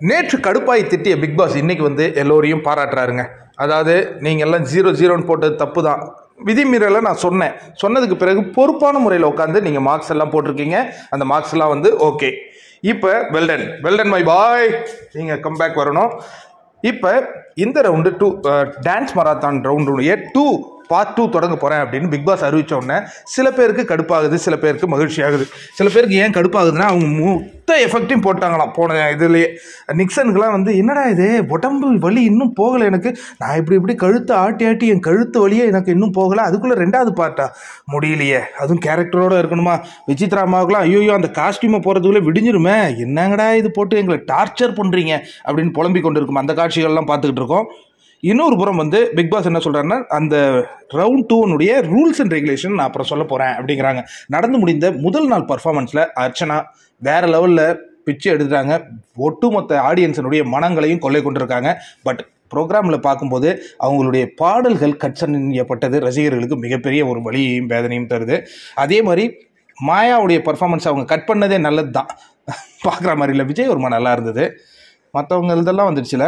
நேற்று கடுப்பாய் திட்டிய big pass இன்னைக்கு வந்து எல்லோரையும் பாராட்டுறாருங்க. அதாவது நீங்கள் எல்லாம் 0-0 போட்டது தப்பு தான், விதிமீறலை நான் சொன்னதுக்கு பிறகு பொறுப்பான முறையில் உட்காந்து நீங்கள் மார்க்ஸ் எல்லாம் போட்டிருக்கீங்க. அந்த மார்க்ஸ் எல்லாம் வந்து ஓகே. இப்போ வெல்டன் மை பாய், நீங்கள் கம்பேக் வரணும். இப்போ இந்த ரவுண்டு 2 டான்ஸ் மராத்தான் ரவுண்டுடைய 2 பார்ட் 2 தொடங்க போகிறேன் அப்படின்னு பிக் பாஸ் அறிவித்த உடனே சில பேருக்கு கடுப்பாகுது, சில பேருக்கு மகிழ்ச்சி ஆகுது. சில பேருக்கு ஏன் கடுப்பாகுதுன்னா அவங்க மொத்த எஃபெக்டையும் போட்டாங்களாம் போன இதுலேயே. நிக்சனுக்குலாம் வந்து என்னடா இது உடம்பு வலி இன்னும் போகலை எனக்கு, நான் இப்படி கழுத்தை ஆட்டி என் கழுத்து வலியே எனக்கு இன்னும் போகலை, அதுக்குள்ளே 2வது பார்ட்டா முடியலையே, அதுவும் கேரக்டரோடு இருக்கணுமா. விசித்ரா அம்மாவுக்குலாம் ஐயோ அந்த காஸ்டியூமை போகிறதுக்குள்ளே விடிஞ்சிருமே, என்னங்கடா இது போட்டு எங்களை டார்ச்சர் பண்ணுறீங்க அப்படின்னு புலம்பி கொண்டு இருக்கும். அந்த காட்சிகள்லாம் பார்த்துக்கிட்டு இருக்கோம். இன்னொரு புறம் வந்து பிக் பாஸ் என்ன சொல்கிறாருன்னா, அந்த ரவுண்ட் 2 ரூல்ஸ் அண்ட் ரெகுலேஷன் நான் அப்புறம் சொல்ல போகிறேன் அப்படிங்கிறாங்க. நடந்து முடிந்த முதல் நாள் பர்ஃபார்மன்ஸில் அர்ச்சனா வேறு லெவலில் பிச்சு எடுத்துட்டாங்க. ஒட்டுமொத்த ஆடியன்ஸினுடைய மனங்களையும் கொள்ளை கொண்டிருக்காங்க. பட் ப்ரோக்ராமில் பார்க்கும்போது அவங்களுடைய பாடல்கள் கட் செய்யப்பட்டது ரசிகர்களுக்கு மிகப்பெரிய ஒரு வலியையும் வேதனையும் தருது. அதே மாதிரி மாயாவுடைய பர்ஃபார்மன்ஸ் அவங்க கட் பண்ணதே நல்லது தான், பார்க்குற மாதிரி இல்லை. விஜய் வர்மா நல்லா இருந்தது, மற்றவங்க இதெல்லாம் வந்துடுச்சுல.